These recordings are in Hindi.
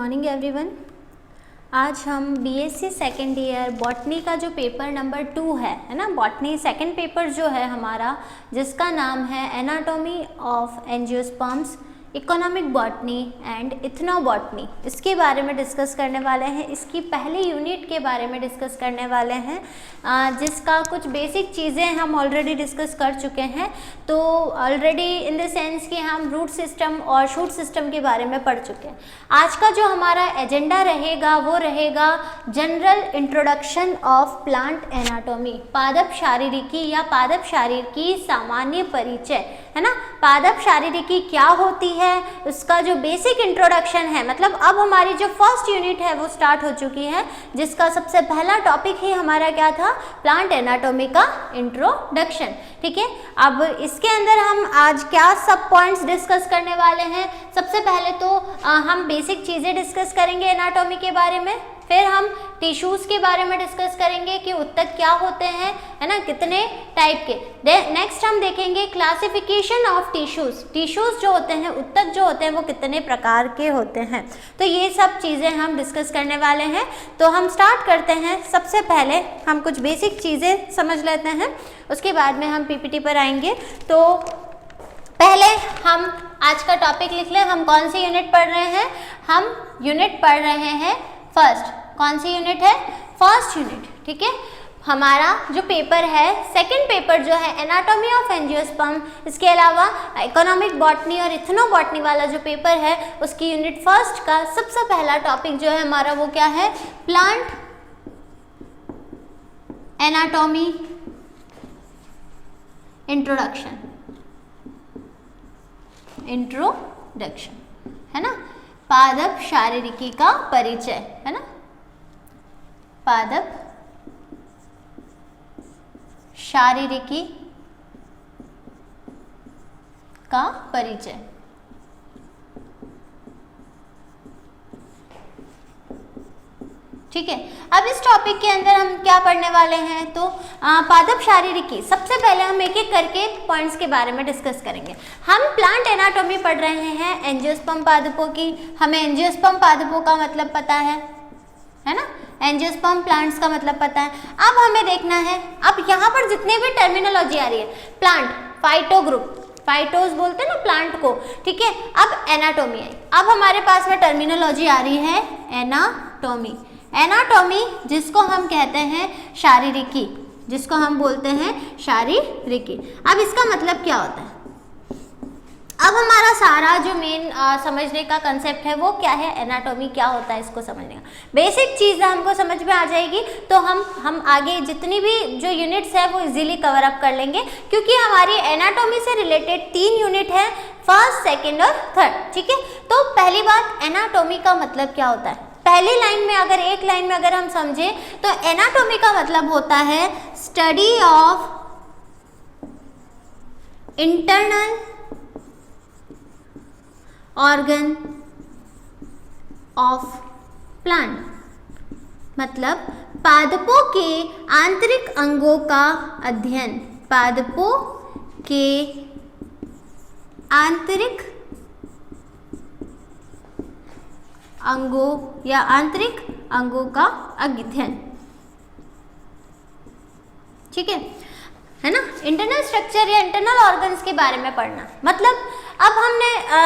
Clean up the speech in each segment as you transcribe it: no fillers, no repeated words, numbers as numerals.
Morning everyone. आज हम बीएससी सेकेंड ईयर बॉटनी का जो पेपर नंबर 2 है ना, बॉटनी सेकेंड पेपर जो है हमारा, जिसका नाम है anatomy of angiosperms, economic botany and ethnobotany, इसके बारे में डिस्कस करने वाले हैं। इसकी पहली यूनिट के बारे में डिस्कस करने वाले हैं, जिसका कुछ बेसिक चीज़ें हम ऑलरेडी डिस्कस कर चुके हैं। तो ऑलरेडी इन द सेंस कि हम रूट सिस्टम और शूट सिस्टम के बारे में पढ़ चुके हैं। आज का जो हमारा एजेंडा रहेगा वो रहेगा general introduction of plant anatomy, पादप शारीरिकी या पादप शारीर की सामान्य परिचय, है ना। पादप शारीरिकी क्या होती है, उसका जो बेसिक इंट्रोडक्शन है, मतलब अब हमारी जो फर्स्ट यूनिट है वो स्टार्ट हो चुकी है, जिसका सबसे पहला टॉपिक ही हमारा क्या था, प्लांट एनाटॉमी का इंट्रोडक्शन। ठीक है, अब इसके अंदर हम आज क्या सब पॉइंट्स डिस्कस करने वाले हैं। सबसे पहले तो हम बेसिक चीज़ें डिस्कस करेंगे एनाटॉमी के बारे में, फिर हम टिश्यूज़ के बारे में डिस्कस करेंगे कि उत्तक क्या होते हैं, है ना, कितने टाइप के। नेक्स्ट हम देखेंगे क्लासिफिकेशन ऑफ टिश्यूज़, टिश्यूज़ जो होते हैं, उत्तक जो होते हैं वो कितने प्रकार के होते हैं। तो ये सब चीज़ें हम डिस्कस करने वाले हैं। तो हम स्टार्ट करते हैं। सबसे पहले हम कुछ बेसिक चीज़ें समझ लेते हैं, उसके बाद में हम पीपीटी पर आएंगे। तो पहले हम आज का टॉपिक लिख लें। हम कौन सी यूनिट पढ़ रहे हैं? हम यूनिट पढ़ रहे हैं फर्स्ट। कौन सी यूनिट है? First unit. ठीक है, हमारा जो पेपर है, सेकंड पेपर जो है एनाटॉमी ऑफ एंजियोस्पर्म, इसके अलावा इकोनॉमिक बॉटनी और इथनोबॉटनी वाला जो पेपर है, उसकी यूनिट फर्स्ट का सबसे पहला टॉपिक जो है हमारा वो क्या है? प्लांट एनाटॉमी इंट्रोडक्शन, है ना। पादप शारीरिकी का परिचय, है ना, पादप शारीरिकी का परिचय। ठीक है, अब इस टॉपिक के अंदर हम क्या पढ़ने वाले हैं? तो पादप शारीरिकी, सबसे पहले हम एक एक करके पॉइंट्स के बारे में डिस्कस करेंगे। हम प्लांट एनाटॉमी पढ़ रहे हैं एंजियोस्पर्म पादपों की। हमें एंजियोस्पर्म पादपों का मतलब पता है ना, एंजियोस्पर्म प्लांट्स का मतलब पता है। अब हमें देखना है, अब यहाँ पर जितने भी टर्मिनोलॉजी आ रही है, प्लांट, फाइटो ग्रुप, फाइटोस बोलते हैं ना प्लांट को, ठीक है। अब एनाटॉमी आई, अब हमारे पास में टर्मिनोलॉजी आ रही है एनाटॉमी। एनाटॉमी जिसको हम कहते हैं शारीरिकी, जिसको हम बोलते हैं शारीरिकी। अब इसका मतलब क्या होता है? अब हमारा सारा जो मेन समझने का कंसेप्ट है वो क्या है, एनाटॉमी क्या होता है, इसको समझने का बेसिक चीज़ हमको समझ में आ जाएगी। तो हम आगे जितनी भी जो यूनिट्स है वो इजीली कवर अप कर लेंगे, क्योंकि हमारी एनाटॉमी से रिलेटेड 3 यूनिट है, फर्स्ट, सेकेंड और थर्ड। ठीक है, तो पहली बात, एनाटॉमी का मतलब क्या होता है? पहली लाइन में अगर, एक लाइन में अगर हम समझे तो एनाटॉमी का मतलब होता है study of internal organ of plant, मतलब पादपों के आंतरिक अंगों का अध्ययन, पादपों के आंतरिक अंगों या आंतरिक अंगों का अध्ययन। ठीक है ना, इंटरनल स्ट्रक्चर या इंटरनल ऑर्गन्स के बारे में पढ़ना। मतलब अब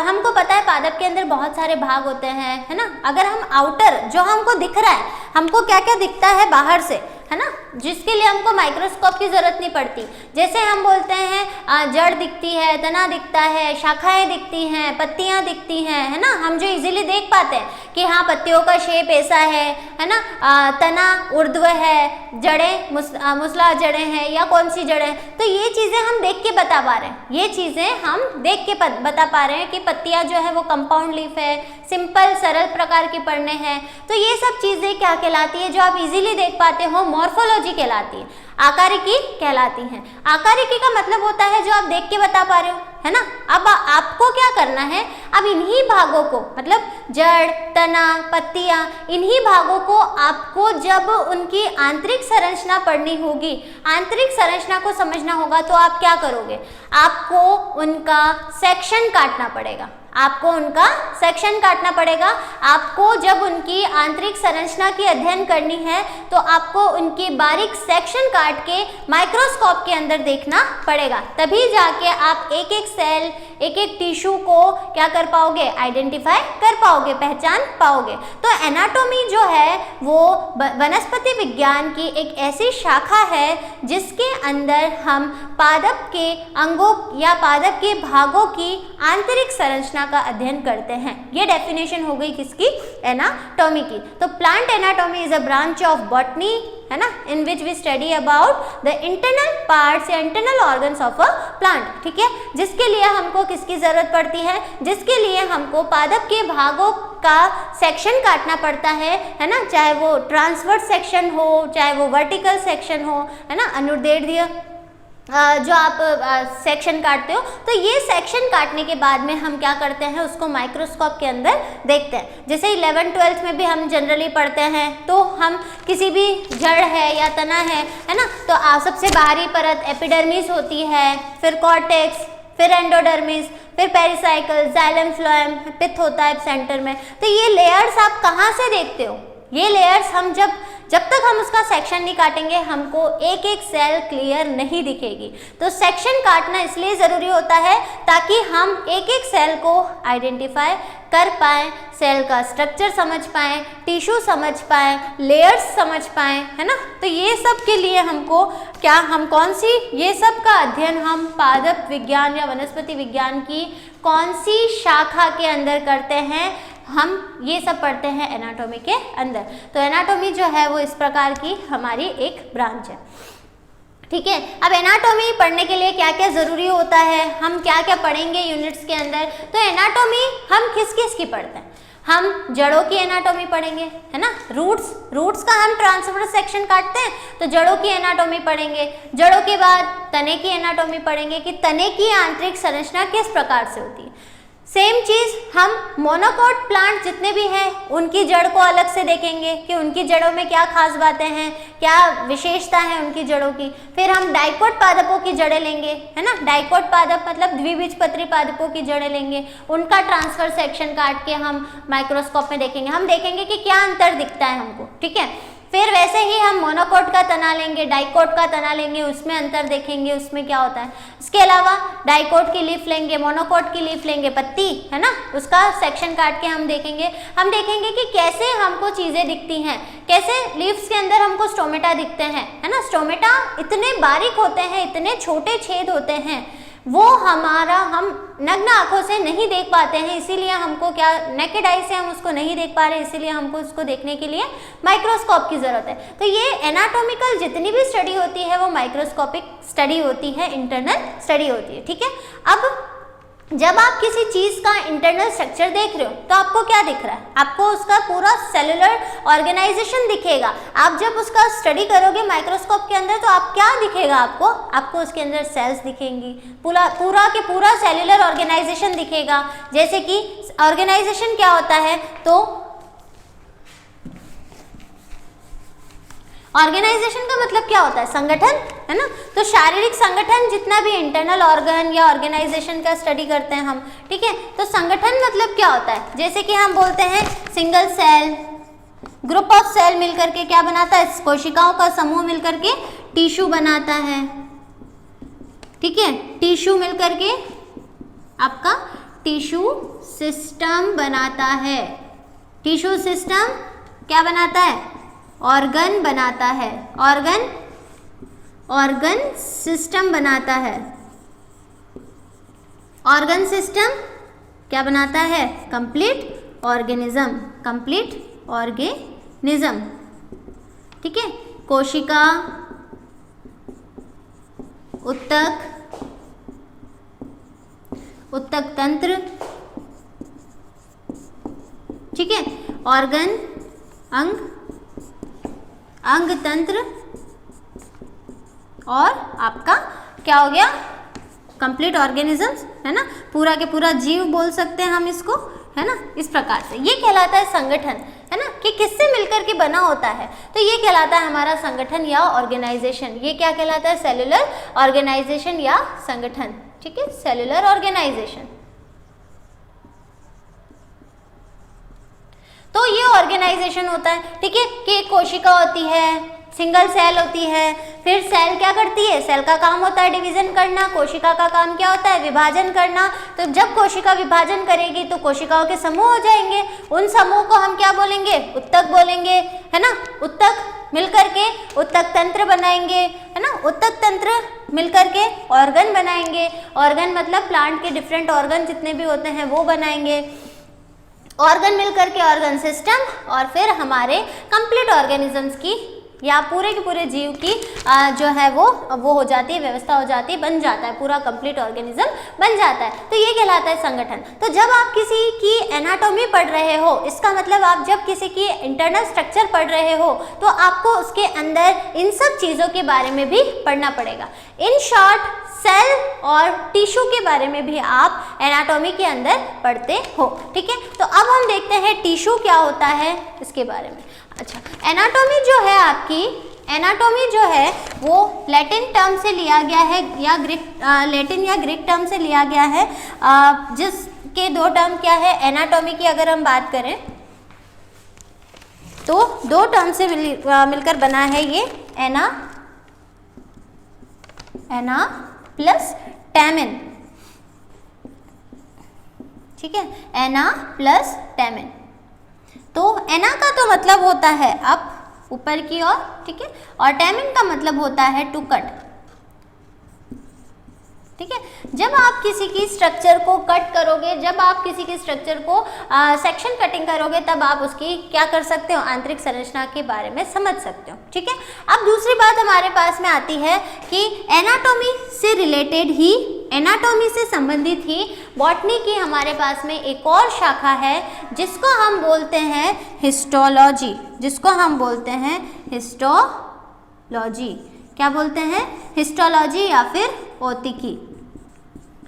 हमको पता है पादप के अंदर बहुत सारे भाग होते हैं, है ना। अगर हम आउटर जो हमको दिख रहा है, हमको क्या क्या दिखता है बाहर से, है ना, जिसके लिए हमको माइक्रोस्कोप की जरूरत नहीं पड़ती। जैसे हम बोलते हैं जड़ दिखती है, तना दिखता है, शाखाएं दिखती हैं, पत्तियां दिखती हैं, है ना। हम जो इजीली देख पाते हैं कि हाँ पत्तियों का शेप ऐसा है ना, तना ऊर्ध्व है, जड़ें मुसला जड़ें हैं या कौन सी जड़ें, तो ये चीज़ें हम देख के बता पा रहे हैं। ये चीज़ें हम देख के बता पा रहे हैं कि पत्तियां जो है वो कंपाउंड लीफ है, सिंपल सरल प्रकार की पढ़ने हैं। तो ये सब चीज़ें क्या कहलाती है, जो आप इजीली देख पाते हो, मॉर्फोलॉजी कहलाती है, आकारिकी कहलाती हैं। आकारिकी का मतलब होता है जो आप देख के बता पा रहे हो, है ना। अब आपको क्या करना है, अब इन्हीं भागों को, मतलब जड़, तना, पत्तियां, इन्हीं भागों को आपको जब उनकी आंतरिक संरचना पढ़नी होगी, आंतरिक संरचना को समझना होगा, तो आप क्या करोगे, आपको उनका सेक्शन काटना पड़ेगा। आपको उनका सेक्शन काटना पड़ेगा। आपको जब उनकी आंतरिक संरचना की अध्ययन करनी है तो आपको उनकी बारीक सेक्शन काट के माइक्रोस्कोप के अंदर देखना पड़ेगा, तभी जाके आप एक एक सेल, एक एक टिश्यू को क्या कर पाओगे, आइडेंटिफाई कर पाओगे, पहचान पाओगे। तो एनाटॉमी जो है वो वनस्पति विज्ञान की एक ऐसी शाखा है जिसके अंदर हम पादप के अंगों या पादप के भागों की आंतरिक संरचना का अध्ययन करते हैं। ये डेफिनेशन हो गई किसकी, एनाटॉमी की। तो plant anatomy is a branch of botany, है ना, in which we study about the internal parts या internal organs of a plant, ठीक है। जिसके लिए हमको किसकी जरूरत पड़ती है, जिसके लिए हमको पादप के भागों का सेक्शन काटना पड़ता है ना, चाहे वो ट्रांसवर्स सेक्शन हो, चाहे वो वर्टिकल सेक्शन हो, है ना, अनुदैर्ध्य जो आप सेक्शन काटते हो। तो ये सेक्शन काटने के बाद में हम क्या करते हैं, उसको माइक्रोस्कोप के अंदर देखते हैं। जैसे 11th-12th में भी हम जनरली पढ़ते हैं, तो हम किसी भी जड़ है या तना है ना, तो सबसे बाहरी परत एपिडर्मिस होती है, फिर कॉर्टेक्स, फिर एंडोडर्मिस, फिर पेरिसाइकल, जाइलम, फ्लोएम, पित्त होता है सेंटर में। तो ये लेयर्स आप कहाँ से देखते हो, ये लेयर्स हम जब तक हम उसका सेक्शन नहीं काटेंगे हमको एक एक सेल क्लियर नहीं दिखेगी। तो सेक्शन काटना इसलिए ज़रूरी होता है ताकि हम एक एक सेल को आइडेंटिफाई कर पाएँ, सेल का स्ट्रक्चर समझ पाएँ, टिश्यू समझ पाएँ, लेयर्स समझ पाएँ, है ना। तो ये सब के लिए हमको क्या, हम कौन सी, ये सब का अध्ययन हम पादप विज्ञान या वनस्पति विज्ञान की कौन सी शाखा के अंदर करते हैं, हम ये सब पढ़ते हैं एनाटॉमी के अंदर। तो एनाटॉमी जो है वो इस प्रकार की हमारी एक ब्रांच है, ठीक है। अब एनाटॉमी पढ़ने के लिए क्या क्या ज़रूरी होता है, हम क्या क्या पढ़ेंगे यूनिट्स के अंदर। तो एनाटॉमी हम किस किस की पढ़ते हैं, हम जड़ों की एनाटॉमी पढ़ेंगे, है ना, रूट्स का हम ट्रांसवर्स सेक्शन काटते हैं तो जड़ों की एनाटॉमी पढ़ेंगे। जड़ों के बाद तने की एनाटॉमी पढ़ेंगे कि तने की आंतरिक संरचना किस प्रकार से होती है। सेम चीज़ हम मोनोकोट प्लांट जितने भी हैं उनकी जड़ को अलग से देखेंगे कि उनकी जड़ों में क्या खास बातें हैं, क्या विशेषता है उनकी जड़ों की। फिर हम डाइकोट पादपों की जड़ें लेंगे, है ना, डाइकोट पादप मतलब द्विबीजपत्री पादपों की जड़ें लेंगे, उनका ट्रांसफर सेक्शन काट के हम माइक्रोस्कोप में देखेंगे, हम देखेंगे कि क्या अंतर दिखता है हमको, ठीक है। फिर वैसे ही हम मोनोकोट का तना लेंगे, डाइकोट का तना लेंगे, उसमें अंतर देखेंगे, उसमें क्या होता है। इसके अलावा डाइकोट की लीफ लेंगे, मोनोकोट की लीफ लेंगे, पत्ती, है ना, उसका सेक्शन काट के हम देखेंगे कि कैसे हमको चीज़ें दिखती हैं, कैसे लीव्स के अंदर हमको स्टोमेटा दिखते हैं, है ना। स्टोमेटा इतने बारीक होते हैं, इतने छोटे छेद होते हैं, वो हम नग्न आंखों से नहीं देख पाते हैं, इसीलिए हमको क्या, नेकेड आई से हम उसको नहीं देख पा रहे, इसीलिए हमको उसको देखने के लिए माइक्रोस्कोप की ज़रूरत है। तो ये एनाटॉमिकल जितनी भी स्टडी होती है वो माइक्रोस्कोपिक स्टडी होती है, इंटरनल स्टडी होती है, ठीक है। अब जब आप किसी चीज़ का इंटरनल स्ट्रक्चर देख रहे हो तो आपको क्या दिख रहा है, आपको उसका पूरा सेलुलर ऑर्गेनाइजेशन दिखेगा। आप जब उसका स्टडी करोगे माइक्रोस्कोप के अंदर तो आप क्या दिखेगा, आपको उसके अंदर सेल्स दिखेंगी, पूरा सेलुलर ऑर्गेनाइजेशन दिखेगा। जैसे कि ऑर्गेनाइजेशन क्या होता है, तो ऑर्गेनाइजेशन का मतलब क्या होता है, संगठन, है ना। तो शारीरिक संगठन जितना भी इंटरनल ऑर्गन या ऑर्गेनाइजेशन का स्टडी करते हैं हम, ठीक है। तो संगठन मतलब क्या होता है, जैसे कि हम बोलते हैं single cell, group of cell मिलकर के क्या बनाता है, कोशिकाओं का समूह मिलकर के टिश्यू बनाता है, ठीक है। टिश्यू मिलकर के आपका टिश्यू सिस्टम बनाता है। टिश्यू सिस्टम क्या बनाता है, ऑर्गन बनाता है, ऑर्गन सिस्टम बनाता है। ऑर्गन सिस्टम क्या बनाता है, कंप्लीट ऑर्गेनिज्म, ठीक है। कोशिका, उत्तक तंत्र, ठीक है। ऑर्गन, अंग तंत्र, और आपका क्या हो गया, कंप्लीट ऑर्गेनिजम्स, है ना, पूरा के पूरा जीव बोल सकते हैं हम इसको, है ना। इस प्रकार से ये कहलाता है संगठन, है ना, कि किससे मिलकर के बना होता है। तो ये कहलाता है हमारा संगठन या ऑर्गेनाइजेशन। ये क्या कहलाता है, सेलुलर ऑर्गेनाइजेशन या संगठन, ठीक है, सेलुलर ऑर्गेनाइजेशन। तो ये ऑर्गेनाइजेशन होता है, ठीक है, कि एक कोशिका होती है, सिंगल सेल होती है, फिर सेल क्या करती है, सेल का काम होता है डिवीजन करना, कोशिका का काम क्या होता है, विभाजन करना। तो जब कोशिका विभाजन करेगी तो कोशिकाओं के समूह हो जाएंगे, उन समूह को हम क्या बोलेंगे, उत्तक बोलेंगे, है ना। उत्तक मिलकर के उत्तक तंत्र बनाएंगे, है ना। उत्तक तंत्र मिलकर के ऑर्गन बनाएंगे, ऑर्गन मतलब प्लांट के डिफरेंट ऑर्गन जितने भी होते हैं वो बनाएंगे, ऑर्गन मिलकर के ऑर्गन सिस्टम, और फिर हमारे कंप्लीट ऑर्गेनिजम्स की या पूरे के पूरे जीव की जो है वो हो जाती है, व्यवस्था हो जाती है, बन जाता है, पूरा कंप्लीट ऑर्गेनिज्म बन जाता है। तो ये कहलाता है संगठन। तो जब आप किसी की एनाटॉमी पढ़ रहे हो, इसका मतलब आप जब किसी की इंटरनल स्ट्रक्चर पढ़ रहे हो तो आपको उसके अंदर इन सब चीज़ों के बारे में भी पढ़ना पड़ेगा। इन शॉर्ट सेल और टिश्यू के बारे में भी आप एनाटॉमी के अंदर पढ़ते हो, ठीक है। तो अब हम देखते हैं टिश्यू क्या होता है इसके बारे में। अच्छा, एनाटॉमी जो है आपकी, एनाटॉमी जो है वो लैटिन टर्म से लिया गया है या लैटिन या ग्रीक टर्म से लिया गया है, जिसके दो टर्म क्या है, एनाटॉमी की अगर हम बात करें तो दो टर्म से मिलकर बना है ये एना प्लस टैमेन, ठीक है, एना प्लस टैमेन। तो एना का तो मतलब होता है अप, ऊपर की ओर, ठीक है, और टैमेन का मतलब होता है टू कट, ठीक है। जब आप किसी की स्ट्रक्चर को कट करोगे, जब आप किसी की स्ट्रक्चर को सेक्शन कटिंग करोगे, तब आप उसकी क्या कर सकते हो, आंतरिक संरचना के बारे में समझ सकते हो, ठीक है। अब दूसरी बात हमारे पास में आती है कि एनाटॉमी से रिलेटेड ही, एनाटॉमी से संबंधित ही बॉटनी की हमारे पास में एक और शाखा है जिसको हम बोलते हैं हिस्टोलॉजी, जिसको हम बोलते हैं हिस्टोलॉजी। क्या बोलते हैं, हिस्टोलॉजी या फिर ओतिकी,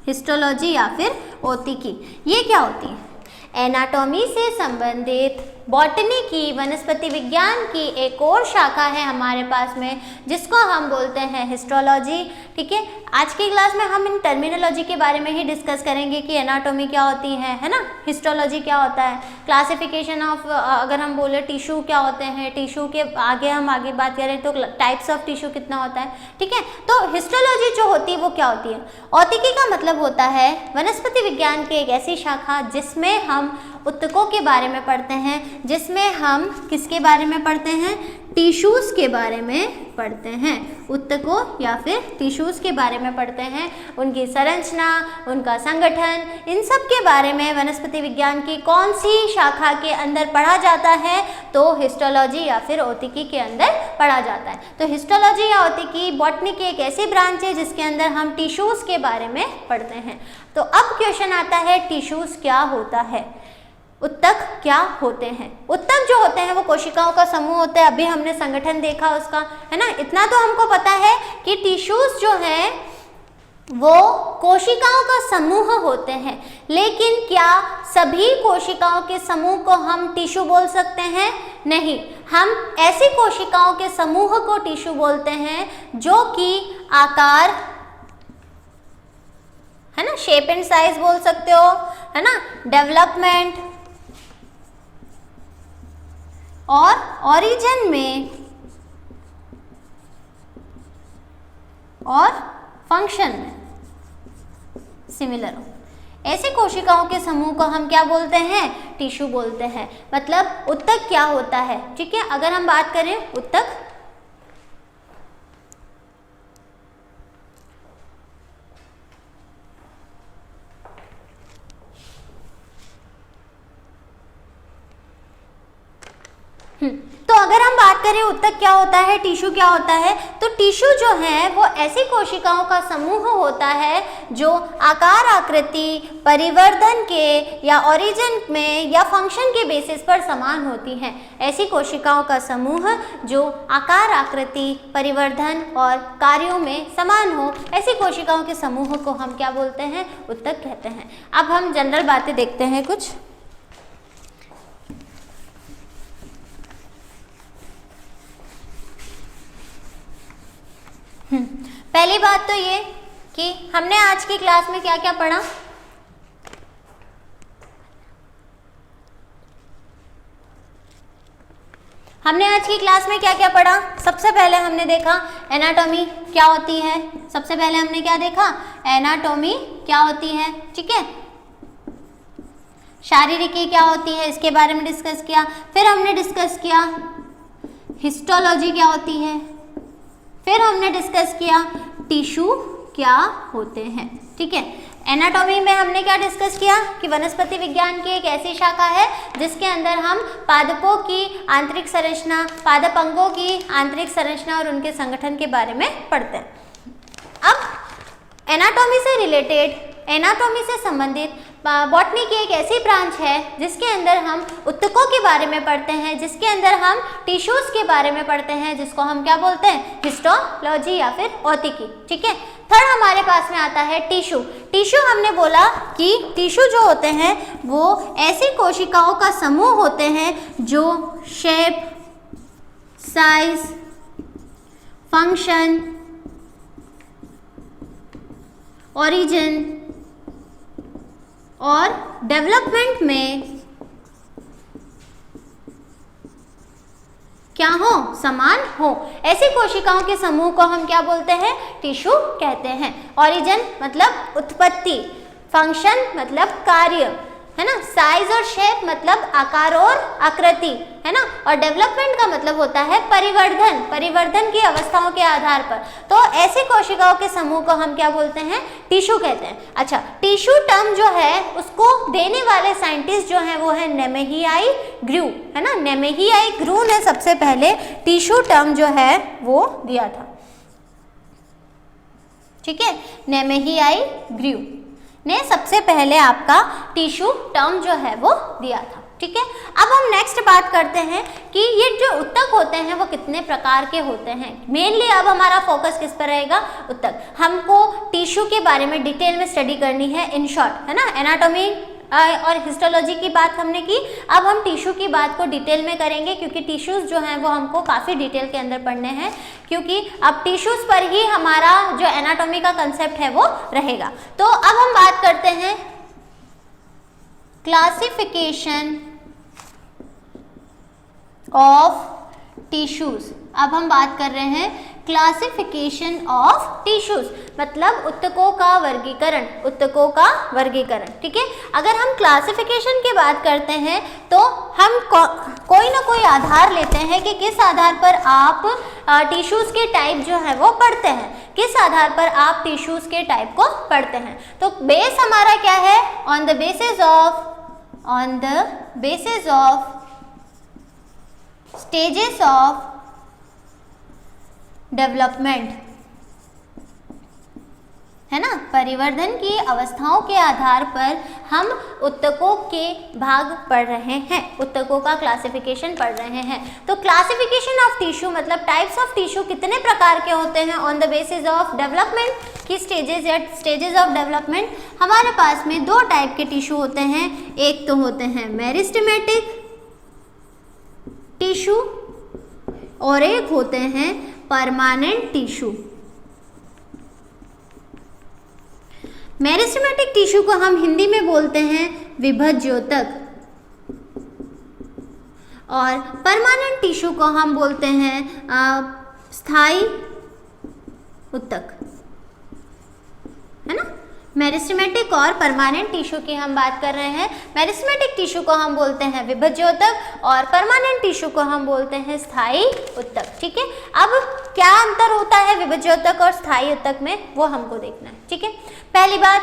हिस्टोलॉजी या फिर ओतिकी। ये क्या होती है, एनाटॉमी से संबंधित बॉटनी की, वनस्पति विज्ञान की एक और शाखा है हमारे पास में जिसको हम बोलते हैं हिस्टोलॉजी, ठीक है। आज की क्लास में हम इन टर्मिनोलॉजी के बारे में ही डिस्कस करेंगे कि एनाटॉमी क्या होती है ना, हिस्टोलॉजी क्या होता है, क्लासिफिकेशन ऑफ, अगर हम बोले टिश्यू क्या होते हैं, टिश्यू के आगे हम आगे बात करें तो टाइप्स ऑफ टिश्यू कितना होता है, ठीक है। तो हिस्टोलॉजी जो होती है वो क्या होती है, औतिकी का मतलब होता है वनस्पति विज्ञान की एक ऐसी शाखा जिसमें हम उत्तकों के बारे में पढ़ते हैं, जिसमें हम किसके बारे में पढ़ते हैं, टिश्यूज़ के बारे में पढ़ते हैं, उत्तकों या फिर टिश्यूज़ के बारे में पढ़ते हैं, उनकी संरचना, उनका संगठन, इन सब के बारे में वनस्पति विज्ञान की कौन सी शाखा के अंदर पढ़ा जाता है, तो हिस्टोलॉजी या फिर औतिकी के अंदर पढ़ा जाता है। तो हिस्टोलॉजी या औतिकी बॉटनी की एक ऐसी ब्रांच है जिसके अंदर हम टिश्यूज़ के बारे में पढ़ते हैं। तो अब क्वेश्चन आता है, टिश्यूज़ क्या होता है, उत्तक क्या होते हैं। उत्तक जो होते हैं वो कोशिकाओं का समूह होता है, अभी हमने संगठन देखा उसका, है ना। इतना तो हमको पता है कि टिश्यूज जो है वो कोशिकाओं का समूह होते हैं, लेकिन क्या सभी कोशिकाओं के समूह को हम टिश्यू बोल सकते हैं, नहीं। हम ऐसी कोशिकाओं के समूह को टिश्यू बोलते हैं जो कि आकार, है ना, शेप एंड साइज बोल सकते हो, है ना, डेवलपमेंट और ओरिजिन में और फंक्शन में सिमिलर हो, ऐसे कोशिकाओं के समूह को हम क्या बोलते हैं, टिश्यू बोलते हैं। मतलब उत्तक क्या होता है, ठीक है। अगर हम बात करें उत्तक, तो अगर हम बात करें उत्तक क्या होता है, टिश्यू क्या होता है, तो टिश्यू जो है वो ऐसी कोशिकाओं का समूह होता है जो आकार, आकृति, परिवर्धन के या ओरिजिन में या फंक्शन के बेसिस पर समान होती हैं। ऐसी कोशिकाओं का समूह जो आकार, आकृति, परिवर्धन और कार्यों में समान हो, ऐसी कोशिकाओं के समूह को हम क्या बोलते हैं, उत्तक कहते हैं। अब हम जनरल बातें देखते हैं कुछ। पहली बात तो ये कि हमने आज की क्लास में क्या क्या पढ़ा, हमने आज की क्लास में क्या क्या पढ़ा? सबसे पहले हमने देखा एनाटॉमी क्या होती है। सबसे पहले हमने क्या देखा? एनाटॉमी क्या होती है, ठीक है। शारीरिकी क्या होती है, इसके बारे में डिस्कस किया। फिर हमने डिस्कस किया हिस्टोलॉजी क्या होती है। फिर हमने डिस्कस किया टिश्यू क्या होते हैं, ठीक है। एनाटॉमी में हमने क्या डिस्कस किया कि वनस्पति विज्ञान की एक ऐसी शाखा है जिसके अंदर हम पादपों की आंतरिक संरचना, पादप अंगों की आंतरिक संरचना और उनके संगठन के बारे में पढ़ते हैं। अब एनाटॉमी से रिलेटेड, एनाटॉमी से संबंधित बॉटनी की एक ऐसी ब्रांच है जिसके अंदर हम ऊतकों के बारे में पढ़ते हैं, जिसके अंदर हम टिश्यूज के बारे में पढ़ते हैं, जिसको हम क्या बोलते हैं? हिस्टोलॉजी या फिर औतिकी, ठीक है। थर्ड हमारे पास में आता है टिश्यू। टिश्यू हमने बोला कि टिश्यू जो होते हैं वो ऐसी कोशिकाओं का समूह होते हैं जो शेप, साइज, फंक्शन, ओरिजिन और डेवलपमेंट में क्या हो? समान हो। ऐसी कोशिकाओं के समूह को हम क्या बोलते हैं? टिश्यू कहते हैं। ओरिजिन मतलब उत्पत्ति, फंक्शन मतलब कार्य, है ना, साइज और शेप मतलब आकार और आकृति, है ना, और डेवलपमेंट का मतलब होता है परिवर्धन, परिवर्धन की अवस्थाओं के आधार पर। तो ऐसी कोशिकाओं के समूह को हम क्या बोलते हैं? टिश्यू कहते हैं। अच्छा, टिश्यू टर्म जो है उसको देने वाले साइंटिस्ट जो है वो है नेमेहियाई ग्रू, है ना। नेमेहियाई ग्रू ने सबसे पहले टिश्यू टर्म जो है वो दिया था, ठीक है। नेमेहियाई ग्रू ने सबसे पहले आपका टिश्यू टर्म जो है वो दिया था, ठीक है। अब हम नेक्स्ट बात करते हैं कि ये जो ऊतक होते हैं वो कितने प्रकार के होते हैं। मेनली अब हमारा फोकस किस पर रहेगा? ऊतक। हमको टिश्यू के बारे में डिटेल में स्टडी करनी है, इन शॉर्ट, है ना। एनाटॉमी और हिस्टोलॉजी की बात हमने की, अब हम टिश्यू की बात को डिटेल में करेंगे क्योंकि टिश्यूज जो हैं वो हमको काफ़ी डिटेल के अंदर पढ़ने हैं, क्योंकि अब टिश्यूज पर ही हमारा जो एनाटॉमी का कंसेप्ट है वो रहेगा। तो अब हम बात करते हैं क्लासिफिकेशन ऑफ टिश्यूज। अब हम बात कर रहे हैं क्लासिफिकेशन ऑफ टिश्यूज, मतलब ऊतकों का वर्गीकरण, ऊतकों का वर्गीकरण, ठीक है। अगर हम क्लासिफिकेशन की बात करते हैं तो हम कोई ना कोई आधार लेते हैं कि किस आधार पर आप टिश्यूज के टाइप जो है वो पढ़ते हैं, किस आधार पर आप टिश्यूज के टाइप को पढ़ते हैं। तो बेस हमारा क्या है? On the basis of stages of development, है ना। परिवर्धन की अवस्थाओं के आधार पर हम ऊतकों के भाग पढ़ रहे हैं, ऊतकों का क्लासिफिकेशन पढ़ रहे हैं। तो क्लासिफिकेशन ऑफ टिश्यू मतलब टाइप्स ऑफ टिश्यू कितने प्रकार के होते हैं on the basis of development की स्टेजेस या स्टेजेस ऑफ डेवलपमेंट। हमारे पास में दो टाइप के टिश्यू होते हैं, एक तो होते हैं मेरिस्टेमेटिक टिश्यू और एक होते हैं परमानेंट टिश्यू। मेरिस्टेमेटिक टिश्यू को हम हिंदी में बोलते हैं विभज्योतक और परमानेंट टिश्यू को हम बोलते हैं स्थायी ऊतक, है ना। मेरिस्टेमेटिक और परमानेंट टिश्यू की हम बात कर रहे हैं। मेरिस्टेमेटिक टिश्यू को हम बोलते हैं विभज्योतक और परमानेंट टिश्यू को हम बोलते हैं स्थायी ऊतक, ठीक है। अब क्या अंतर होता है विभज्योतक और स्थायी ऊतक में, वो हमको देखना है, ठीक है। पहली बात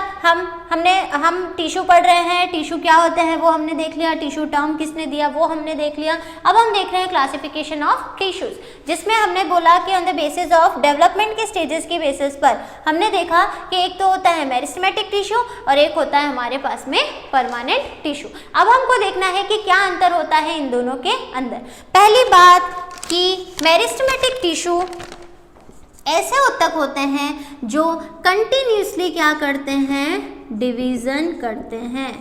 हम टिश्यू पढ़ रहे हैं, टिश्यू क्या होते हैं वो हमने देख लिया, टिश्यू टर्म किसने दिया वो हमने देख लिया। अब हम देख रहे हैं क्लासिफिकेशन ऑफ टिश्यूज, जिसमें हमने बोला कि on the basis of development के स्टेजेस की बेसिस पर हमने देखा कि एक तो होता है मेरिस्टेमेटिक टिश्यू और एक होता है हमारे पास में परमानेंट टिश्यू। अब हमको देखना है कि क्या अंतर होता है इन दोनों के अंदर। पहली बात कि मेरिस्टेमेटिक टिश्यू ऐसे ऊतक होते हैं जो कंटिन्यूसली क्या करते हैं? डिवीज़न करते हैं।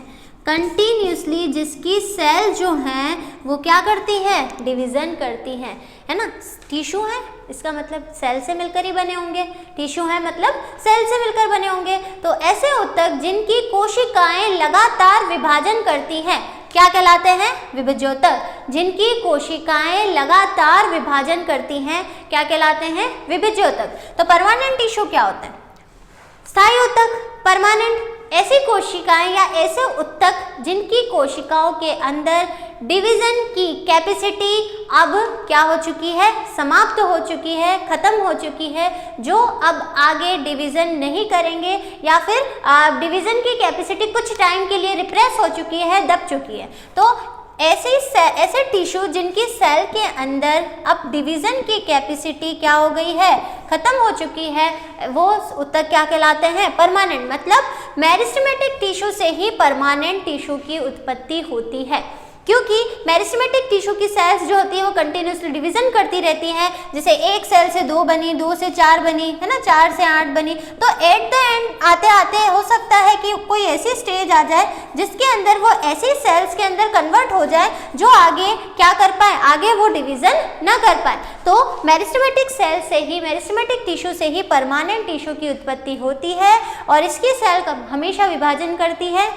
कंटिन्यूसली जिसकी सेल जो है वो क्या करती है? डिवीज़न करती है ना। टिश्यू है इसका मतलब सेल से मिलकर ही बने होंगे, टिश्यू है मतलब सेल से मिलकर बने होंगे। तो ऐसे ऊतक जिनकी कोशिकाएं लगातार विभाजन करती हैं, क्या कहलाते हैं? विभाज्योतक। जिनकी कोशिकाएं लगातार विभाजन करती हैं क्या कहलाते हैं? विभाज्योतक। तो परमानेंट टिश्यू क्या होता है? स्थायी ऊतक। परमानेंट ऐसी कोशिकाएं या ऐसे ऊतक जिनकी कोशिकाओं के अंदर डिवीजन की कैपेसिटी अब क्या हो चुकी है? समाप्त हो चुकी है, खत्म हो चुकी है, जो अब आगे डिवीजन नहीं करेंगे या फिर डिवीजन की कैपेसिटी कुछ टाइम के लिए रिप्रेस हो चुकी है, दब चुकी है। तो ऐसे टिश्यू जिनकी सेल के अंदर अब डिवीजन की कैपेसिटी क्या हो गई है? खत्म हो चुकी है, वो ऊतक क्या कहलाते हैं? परमानेंट। मतलब मेरिस्टेमेटिक टिश्यू से ही परमानेंट टिश्यू की उत्पत्ति होती है, क्योंकि मेरिस्टेमेटिक टिश्यू की सेल्स जो होती है वो कंटिन्यूसली डिवीजन करती रहती हैं। जैसे एक सेल से 2 बनी, 2 से 4 बनी, है ना, 4 से 8 बनी। तो एट द एंड आते आते हो सकता है कि कोई ऐसी स्टेज आ जाए जिसके अंदर वो ऐसी सेल्स के अंदर कन्वर्ट हो जाए जो आगे क्या कर पाए? आगे वो डिवीजन ना कर पाए। तो मेरिस्टेमेटिक सेल से ही, मेरिस्टेमेटिक टिश्यू से ही परमानेंट टिश्यू की उत्पत्ति होती है और इसकी सेल हमेशा विभाजन करती है।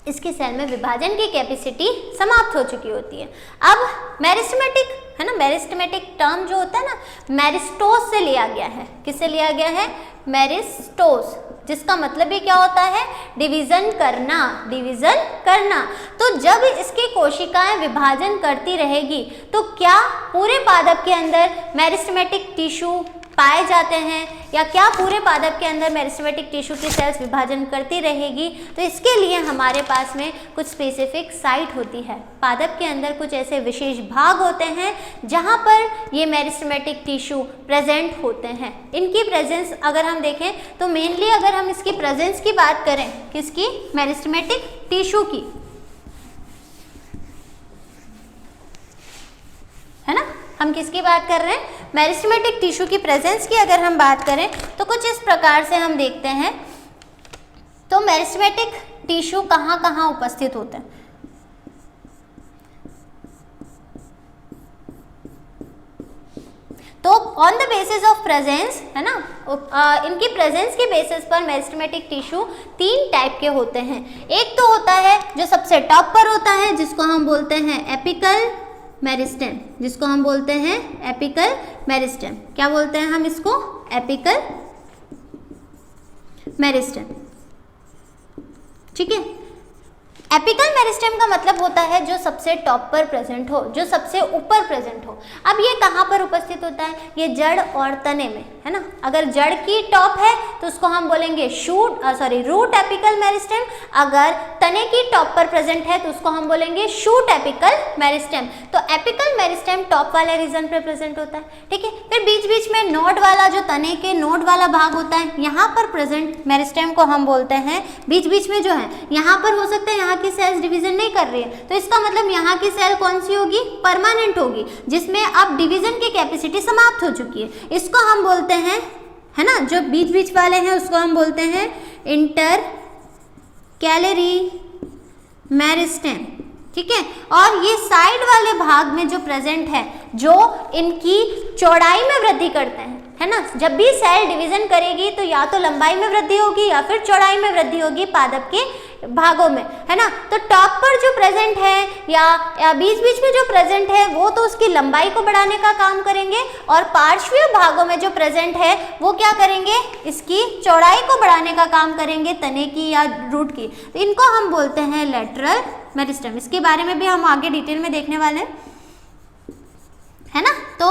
इसकी सेल में विभाजन की कैपेसिटी समाप्त हो चुकी होती है। अब मेरिस्टेमेटिक, है ना, मेरिस्टेमेटिक टर्म जो होता है ना, मेरिस्टोस से लिया गया है। किससे लिया गया है? मेरिस्टोस, जिसका मतलब ही क्या होता है? डिवीजन करना, डिवीजन करना। तो जब इसकी कोशिकाएं विभाजन करती रहेगी तो क्या पूरे पादप के अंदर मेरिस्टेमेटिक टिश्यू पाए जाते हैं, या क्या पूरे पादप के अंदर मेरिस्टेमेटिक टिश्यू की सेल्स विभाजन करती रहेगी? तो इसके लिए हमारे पास में कुछ स्पेसिफिक साइट होती है। पादप के अंदर कुछ ऐसे विशेष भाग होते हैं जहां पर ये मेरिस्टेमेटिक टिश्यू प्रेजेंट होते हैं। इनकी प्रेजेंस अगर हम देखें तो मेनली अगर हम इसकी प्रेजेंस की बात करें, किसकी? मेरिस्टेमेटिक टिश्यू की, है ना। हम किसकी बात कर रहे हैं? मेरिस्टेमेटिक टिश्यू की प्रेजेंस की अगर हम बात करें तो कुछ इस प्रकार से हम देखते हैं। तो मेरिस्टेमेटिक टिश्यू कहाँ कहाँ उपस्थित होते हैं? तो on the basis of presence, है ना, इनकी प्रेजेंस के बेसिस पर मेरिस्टेमेटिक टिश्यू 3 टाइप के होते हैं। एक तो होता है जो सबसे टॉप पर होता है, जिसको हम बोलते हैं एपिकल मेरिस्टेम, जिसको हम बोलते हैं एपिकल मेरिस्टेम। क्या बोलते हैं हम इसको? Apical meristem. ठीक है। एपिकल मेरिस्टेम का मतलब होता है जो सबसे टॉप पर प्रेजेंट हो, जो सबसे ऊपर प्रेजेंट हो। अब ये कहाँ पर उपस्थित होता है? ये जड़ और तने में, है ना। अगर जड़ की टॉप है तो उसको हम बोलेंगे रूट एपिकल मेरिस्टेम। अगर तने की टॉप पर प्रेजेंट है तो उसको हम बोलेंगे शूट एपिकल मेरिस्टेम। तो एपिकल मेरिस्टेम टॉप वाले रीजन पर प्रेजेंट होता है, ठीक है। फिर बीच बीच में नोड वाला, जो तने के नोड वाला भाग होता है, यहाँ पर प्रेजेंट मेरिस्टेम को हम बोलते हैं, बीच बीच में जो है यहाँ पर हो सकता है यहाँ की सेल्स डिवीजन नहीं कर रही है, तो इसका मतलब यहाँ की सेल कौन सी होगी? परमानेंट होगी, जिसमें अब डिवीजन की कैपेसिटी समाप्त हो चुकी है। इसको हम बोलते हैं, है ना, जो बीच बीच वाले हैं उसको हम बोलते हैं इंटर कैलरी मेरिस्टेम, ठीक है। और ये साइड वाले भाग में जो प्रेजेंट है, जो इनकी चौड़ाई में वृद्धि करते हैं, है ना। जब भी सेल डिवीजन करेगी तो या तो लंबाई में वृद्धि होगी या फिर चौड़ाई में वृद्धि होगी पादप के भागों में, है ना। तो टॉप पर जो प्रेजेंट है या बीच बीच में जो प्रेजेंट है वो तो उसकी लंबाई को बढ़ाने का काम करेंगे, और पार्श्वीय भागों में जो प्रेजेंट है वो क्या करेंगे? इसकी चौड़ाई को बढ़ाने का काम करेंगे, तने की या रूट की। तो इनको हम बोलते हैं लेटरल मेरिस्टेम। इसके बारे में भी हम आगे डिटेल में देखने वाले हैं, है ना। तो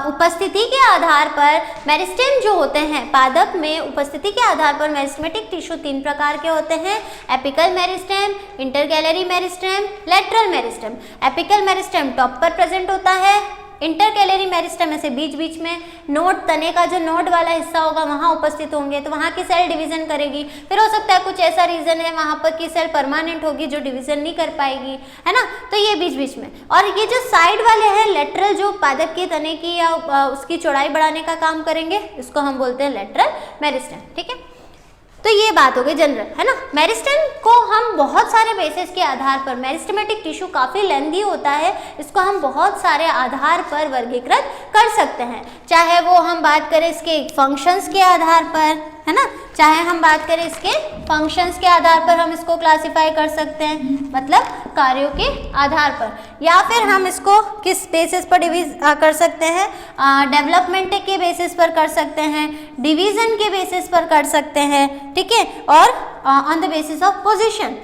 उपस्थिति के आधार पर मेरिस्टेम जो होते हैं पादप में, उपस्थिति के आधार पर मेरिस्टेमेटिक टिश्यू 3 प्रकार के होते हैं: apical meristem, intercalary meristem, lateral meristem. Apical meristem top पर प्रेजेंट होता है, इंटरकैलरी मेरिस्टेम ऐसे बीच बीच में नोड, तने का जो नोड वाला हिस्सा होगा वहाँ उपस्थित होंगे, तो वहाँ की सेल डिवीजन करेगी। फिर हो सकता है कुछ ऐसा रीजन है वहाँ पर की सेल परमानेंट होगी जो डिवीजन नहीं कर पाएगी, है ना। तो ये बीच बीच में, और ये जो साइड वाले हैं लेटरल, जो पादप के तने की या उसकी चौड़ाई बढ़ाने का काम करेंगे, इसको हम बोलते हैं लेटरल मेरिस्टेम, ठीक है। तो ये बात हो गई जनरल, है ना। मेरिस्टेम को हम बहुत सारे बेसिस के आधार पर, मेरिस्टेमेटिक टिश्यू काफ़ी लेंथी होता है, इसको हम बहुत सारे आधार पर वर्गीकृत कर सकते हैं। चाहे वो हम बात करें इसके फंक्शंस के आधार पर, है ना। चाहे हम बात करें इसके फंक्शंस के आधार पर हम इसको क्लासिफाई कर सकते हैं, मतलब कार्यों के आधार पर, या फिर हम इसको किस बेसिस पर कर सकते हैं, डेवलपमेंट के बेसिस पर कर सकते हैं, डिवीजन के बेसिस पर कर सकते हैं, ठीक है, और on the basis of position,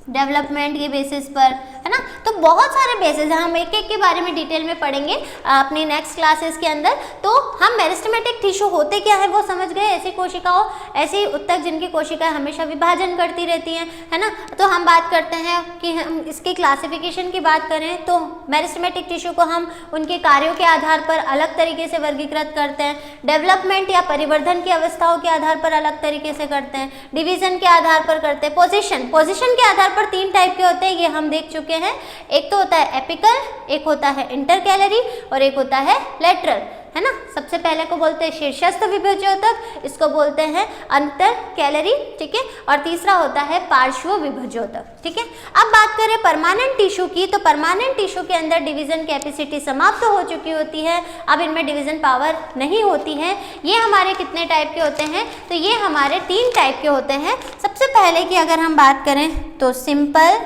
development के बेसिस पर, है ना। तो बहुत सारे बेसिस हैं, हम एक एक के बारे में डिटेल में पढ़ेंगे अपनी नेक्स्ट क्लासेस के अंदर। तो हम मेरिस्टेमेटिक टिश्यू होते क्या है वो समझ गए, ऐसी कोशिकाओं, ऐसी उत्तक जिनकी कोशिकाएं हमेशा विभाजन करती रहती हैं, है ना। तो हम बात करते हैं कि हम इसकी क्लासिफिकेशन की बात करें तो मेरिस्टेमेटिक टिश्यू को हम उनके कार्यों के आधार पर अलग तरीके से वर्गीकृत करते हैं, डेवलपमेंट या परिवर्धन की अवस्थाओं के आधार पर अलग तरीके से करते हैं, डिवीजन के आधार पर करते हैं, पोजीशन के आधार पर 3 टाइप के होते हैं, ये हम देख चुके हैं। एक तो होता है एपिकल, एक होता है इंटरकैलरी और एक होता है लेटरल, है ना। सबसे पहले को बोलते हैं शीर्षस्थ विभज्योतक, इसको बोलते हैं अंतरकैलरी, ठीक है, और तीसरा होता है पार्श्व विभज्योतक, ठीक है। अब बात करें परमानेंट टिश्यू की, तो परमानेंट टिश्यू के अंदर डिवीजन कैपेसिटी समाप्त हो चुकी होती है, अब इनमें डिवीजन पावर नहीं होती है। ये हमारे कितने टाइप के होते हैं, तो ये हमारे 3 टाइप के होते हैं। सबसे पहले की अगर हम बात करें तो सिंपल,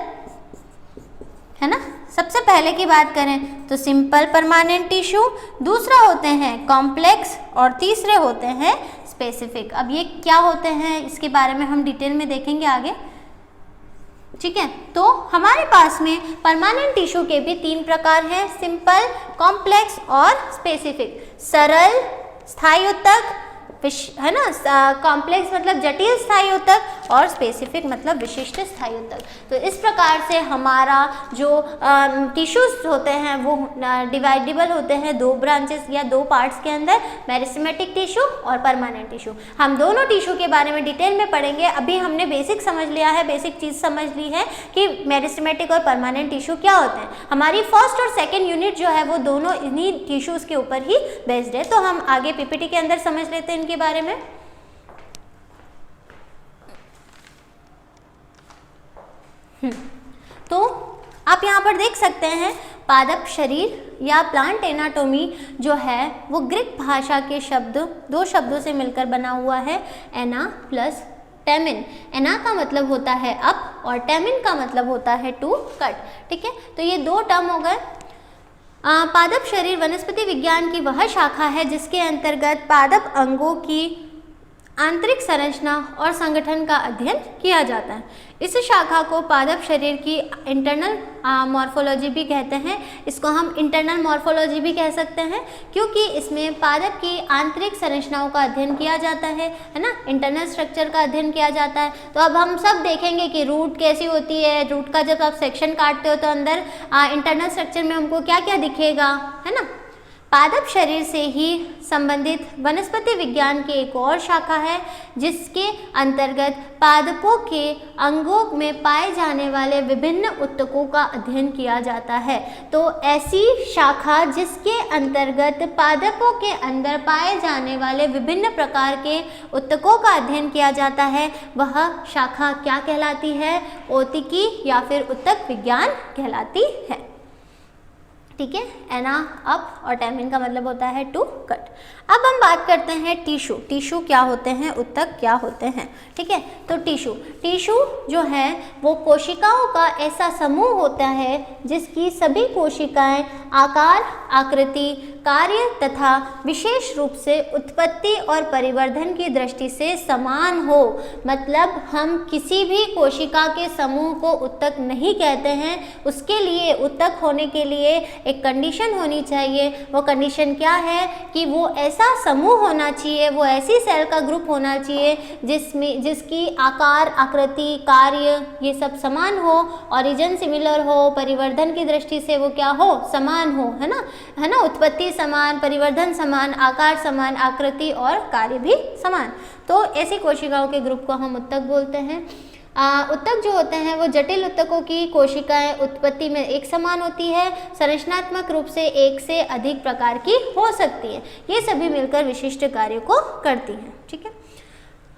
है ना, सबसे पहले की बात करें तो सिंपल परमानेंट टिश्यू, दूसरा होते हैं कॉम्प्लेक्स और तीसरे होते हैं स्पेसिफिक। अब ये क्या होते हैं इसके बारे में हम डिटेल में देखेंगे आगे, ठीक है। तो हमारे पास में परमानेंट टिश्यू के भी 3 प्रकार हैं, सिंपल, कॉम्प्लेक्स और स्पेसिफिक। सरल स्थायी उत्तक, है ना, कॉम्प्लेक्स मतलब जटिल स्थायी उत्तक और स्पेसिफिक मतलब विशिष्ट स्थायी उत्तक। तो इस प्रकार से हमारा जो टिश्यूज होते हैं वो डिवाइडेबल होते हैं 2 ब्रांचेस या 2 पार्ट्स के अंदर, मेरिस्टेमेटिक टिश्यू और परमानेंट टिश्यू। हम दोनों टिश्यू के बारे में डिटेल में पढ़ेंगे। अभी हमने बेसिक समझ लिया है, बेसिक चीज़ समझ ली है कि मेरिस्टेमेटिक और परमानेंट टिश्यू क्या होते हैं। हमारी फर्स्ट और सेकेंड यूनिट जो है वो दोनों इन्हीं टिश्यूज़ के ऊपर ही बेस्ड है। तो हम आगे पीपीटी के अंदर समझ लेते हैं के बारे में। तो आप यहाँ पर देख सकते हैं पादप शरीर या प्लांट एनाटोमी जो है वो ग्रीक भाषा के शब्द 2 शब्दों से मिलकर बना हुआ है, एना प्लस टेमिन। एना का मतलब होता है अप और टेमिन का मतलब होता है टू कट, ठीक है। तो ये 2 टर्म हो गए। पादप शरीर वनस्पति विज्ञान की वह शाखा है जिसके अंतर्गत पादप अंगों की आंतरिक संरचना और संगठन का अध्ययन किया जाता है। इस शाखा को पादप शरीर की इंटरनल मॉर्फोलॉजी भी कहते हैं। इसको हम इंटरनल मॉर्फोलॉजी भी कह सकते हैं क्योंकि इसमें पादप की आंतरिक संरचनाओं का अध्ययन किया जाता है ना, इंटरनल स्ट्रक्चर का अध्ययन किया जाता है। तो अब हम सब देखेंगे कि रूट कैसी होती है, रूट का जब आप सेक्शन काटते हो तो अंदर इंटरनल स्ट्रक्चर में हमको क्या क्या दिखेगा, है ना। पादप शरीर से ही संबंधित वनस्पति विज्ञान की एक और शाखा है जिसके अंतर्गत पादपों के अंगों में पाए जाने वाले विभिन्न उत्तकों का अध्ययन किया जाता है। तो ऐसी शाखा जिसके अंतर्गत पादपों के अंदर पाए जाने वाले विभिन्न प्रकार के उत्तकों का अध्ययन किया जाता है वह शाखा क्या कहलाती है, औतिकी या फिर उत्तक विज्ञान कहलाती है, ठीक है। एना अप और टेमिन का मतलब होता है टू कट। अब हम बात करते हैं टिश्यू। टिश्यू क्या होते हैं, उत्तक क्या होते हैं, ठीक है। तो टिश्यू जो है वो कोशिकाओं का ऐसा समूह होता है जिसकी सभी कोशिकाएं आकार, आकृति, कार्य तथा विशेष रूप से उत्पत्ति और परिवर्धन की दृष्टि से समान हो। मतलब हम किसी भी कोशिका के समूह को उत्तक नहीं कहते हैं, उसके लिए उत्तक होने के लिए एक कंडीशन होनी चाहिए। वो कंडीशन क्या है कि वो ऐसा समूह होना चाहिए, वो ऐसी सेल का ग्रुप होना चाहिए जिसकी आकार, आकृति, कार्य ये सब समान हो, ओरिजिन सिमिलर हो, परिवर्धन की दृष्टि से वो क्या हो, समान हो, है ना, उत्पत्ति समान, परिवर्धन समान, आकार समान, आकृति और कार्य भी समान। तो ऐसी कोशिकाओं के ग्रुप को हम उत्तक बोलते हैं। उत्तक जो होते हैं वो जटिल उत्तकों की कोशिकाएं उत्पत्ति में एक समान होती है, संरचनात्मक रूप से एक से अधिक प्रकार की हो सकती है, ये सभी मिलकर विशिष्ट कार्यों को करती हैं, ठीक है।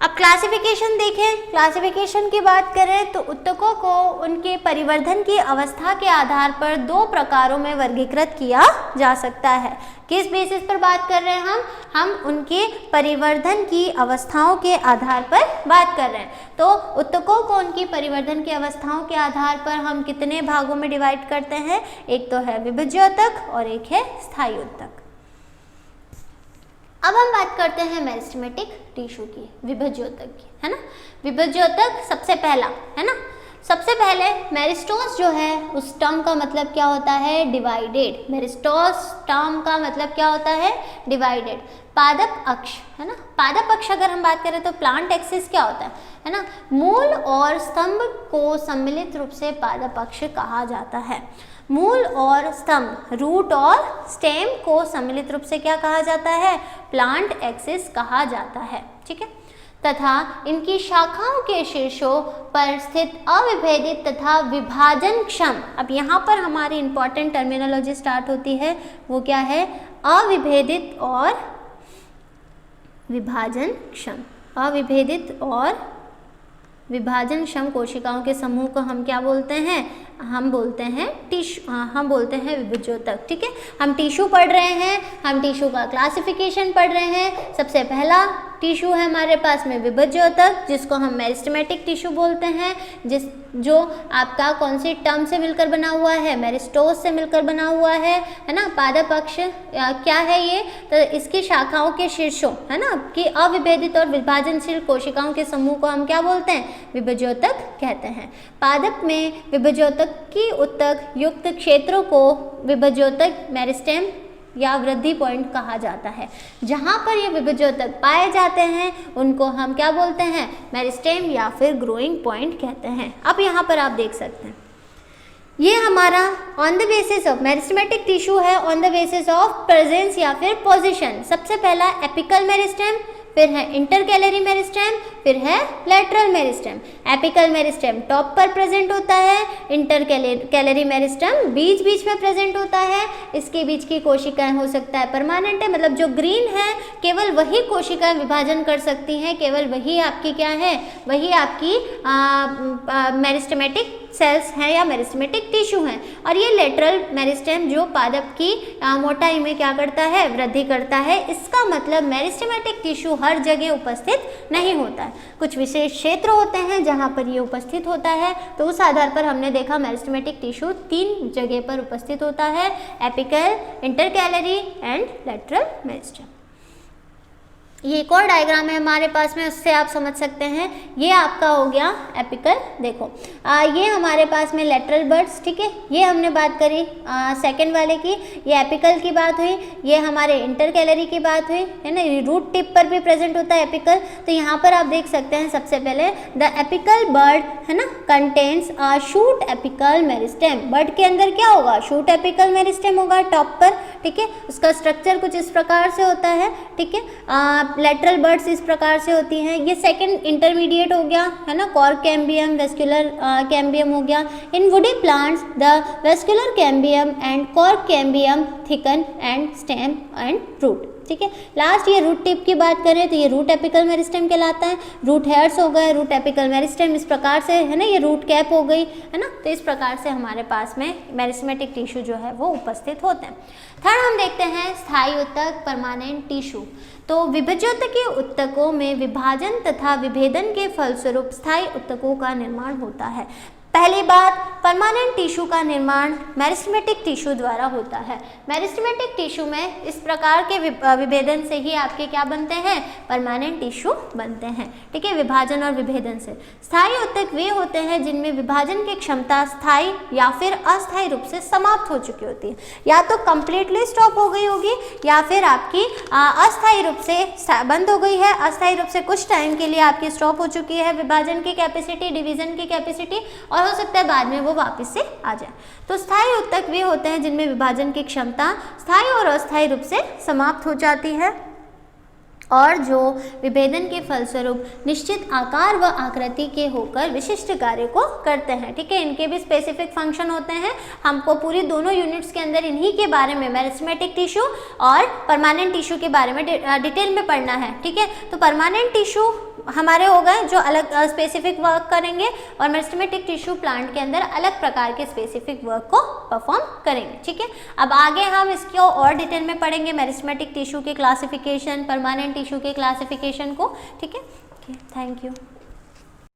अब क्लासिफिकेशन देखें, क्लासिफिकेशन की बात करें तो ऊतकों को उनके परिवर्धन की अवस्था के आधार पर दो प्रकारों में वर्गीकृत किया जा सकता है। किस बेसिस पर बात कर रहे हैं हम उनके परिवर्धन की अवस्थाओं के आधार पर बात कर रहे हैं। तो ऊतकों को उनकी परिवर्धन की अवस्थाओं के आधार पर हम कितने भागों में डिवाइड करते हैं, एक तो है विभज्योतक और एक है स्थायी ऊतक। अब हम बात करते हैं मेरिस्टेमेटिक टिश्यू की, विभज्योतक की, है ना। विभज्योतक सबसे पहला, है ना। सबसे पहले मेरिस्टोस जो है उस टर्म का मतलब क्या होता है, डिवाइडेड। मेरिस्टोस टर्म का मतलब क्या होता है, डिवाइडेड। पादप अक्ष, है ना। पादप अक्ष अगर हम बात करें तो प्लांट एक्सिस क्या होता है ना। मूल और स्तंभ को सम्मिलित रूप से पादप अक्ष कहा जाता है। मूल और स्तंभ, रूट और स्टेम को सम्मिलित रूप से क्या कहा जाता है, प्लांट एक्सिस कहा जाता है, ठीक है। तथा इनकी शाखाओं के शीर्षों पर स्थित अविभेदित तथा विभाजनक्षम, अब यहाँ पर हमारी इंपॉर्टेंट टर्मिनोलॉजी स्टार्ट होती है, वो क्या है, अविभेदित और विभाजनक्षम। अविभेदित और विभाजनक्षम कोशिकाओं के समूह को हम क्या बोलते हैं, हम बोलते हैं टिश्यू, हम बोलते हैं विभज्योतक, ठीक है। हम टिश्यू पढ़ रहे हैं, हम टिश्यू का क्लासिफिकेशन पढ़ रहे हैं। सबसे पहला टिश्यू है हमारे पास में विभज्योतक, जिसको हम मेरिस्टेमेटिक टिश्यू बोलते हैं, जो आपका कौन सी टर्म से मिलकर बना हुआ है, मेरिस्टोस से मिलकर बना हुआ है ना। पादप अक्ष क्या है ये, तो इसकी शाखाओं के शीर्षों, है ना, कि अविभेदित और विभाजनशील कोशिकाओं के समूह को हम क्या बोलते हैं, विभज्योतक कहते हैं। पादप में विभज्योतक की ऊतक युक्त क्षेत्रों को विभज्योतक, मेरिस्टेम या वृद्धि पॉइंट कहा जाता है। जहाँ पर ये विभज्योतक पाए जाते हैं उनको हम क्या बोलते हैं, मेरिस्टेम या फिर ग्रोइंग पॉइंट कहते हैं। अब यहाँ पर आप देख सकते हैं ये हमारा on the basis of meristematic tissue है, on the basis of presence या फिर पोजीशन। सबसे पहला एपिकल मेरिस्टेम, फिर है इंटरकैलरी मेरिस्टेम, फिर है lateral meristem. Apical meristem top पर प्रेजेंट होता है, इंटरकैलरी मेरिस्टेम बीच बीच में प्रेजेंट होता है। इसके बीच की कोशिकाएं हो सकता है परमानेंट है, मतलब जो ग्रीन है केवल वही कोशिकाएं विभाजन कर सकती हैं, केवल वही आपकी क्या है, वही आपकी मेरिस्टेमेटिक सेल्स हैं या मेरिस्टेमेटिक टिश्यू हैं। और ये लेटरल मेरिस्टेम जो पादप की मोटाई में क्या करता है, वृद्धि करता है। इसका मतलब मेरिस्टेमेटिक टिश्यू हर जगह उपस्थित नहीं होता है, कुछ विशेष क्षेत्र होते हैं जहाँ पर ये उपस्थित होता है। तो उस आधार पर हमने देखा मेरिस्टेमेटिक टिश्यू 3 जगह पर उपस्थित होता है, apical, intercalary and lateral meristem. ये एक और डायग्राम है हमारे पास में, उससे आप समझ सकते हैं। ये आपका हो गया एपिकल, देखो ये हमारे पास में लेटरल बर्ड्स, ठीक है। ये हमने बात करी सेकंड वाले की, ये एपिकल की बात हुई, ये हमारे इंटरकैलरी की बात हुई, है ना। रूट टिप पर भी प्रेजेंट होता है एपिकल। तो यहाँ पर आप देख सकते हैं सबसे पहले द एपिकल बर्ड, है ना, contains shoot apical meristem. Bird के अंदर क्या होगा, शूट एपिकल मेरिस्टेम होगा टॉप पर, ठीक है। उसका स्ट्रक्चर कुछ इस प्रकार से होता है, ठीक है। लेटरल बर्ड्स इस प्रकार से होती हैं। ये सेकंड इंटरमीडिएट हो गया, है ना, कॉर्क कैम्बियम, वेस्कुलर कैम्बियम हो गया। In woody plants the vascular cambium and cork cambium thicken and stem and root, ठीक है। लास्ट ये रूट टिप की बात करें तो ये रूट एपिकल मेरिस्टेम कहलाता है। रूट हेयर्स हो गए, रूट एपिकल मेरिस्टेम इस प्रकार से, है ना, ये रूट कैप हो गई, है ना। तो इस प्रकार से हमारे पास में मेरिस्टेमेटिक टिश्यू जो है वो उपस्थित होते हैं। थर्ड हम देखते हैं स्थायी ऊतक, परमानेंट टिश्यू। तो विभज्योतकीय ऊतकों में विभाजन तथा विभेदन के फलस्वरूप स्थायी ऊतकों का निर्माण होता है। पहली बात, परमानेंट टिश्यू का निर्माण मेरिस्टेमेटिक टिश्यू द्वारा होता है। मेरिस्टेमेटिक टिश्यू में इस प्रकार के विभेदन से ही आपके क्या बनते हैं, परमानेंट टिश्यू बनते हैं, ठीक है, विभाजन और विभेदन से। स्थायी ऊतक वे होते हैं जिनमें विभाजन की क्षमता स्थायी या फिर अस्थायी रूप से समाप्त हो चुकी होती है। या तो कंप्लीटली स्टॉप हो गई होगी या फिर आपकी अस्थायी रूप से बंद हो गई है, अस्थायी रूप से कुछ टाइम के लिए आपकी स्टॉप हो चुकी है विभाजन की कैपेसिटी, डिवीजन की कैपेसिटी, और हो सकता है बाद में वो वापस से आ जाए। तो स्थायी ऊतक वे होते हैं जिनमें विभाजन की क्षमता स्थायी और अस्थायी रूप से समाप्त हो जाती है और जो विभेदन के फलस्वरूप निश्चित आकार व आकृति के होकर विशिष्ट कार्य को करते हैं। ठीक है, इनके भी स्पेसिफिक फंक्शन होते हैं। हमको पूरी दोनों यूनिट्स के अंदर इन्हीं के बारे में, मेरिस्टेमेटिक टिश्यू और परमानेंट टिश्यू के बारे में डिटेल में पढ़ना है। ठीक है, तो परमानेंट टिश्यू हमारे हो गए जो अलग स्पेसिफिक वर्क करेंगे, और मेरिस्टेमेटिक टिश्यू प्लांट के अंदर अलग प्रकार के स्पेसिफिक वर्क को परफॉर्म करेंगे। ठीक है, अब आगे हम इसको और डिटेल में पढ़ेंगे, मेरिस्टेमेटिक टिश्यू के क्लासिफिकेशन, परमानेंट टिश्यू के क्लासिफिकेशन को। ठीक है, थैंक यू।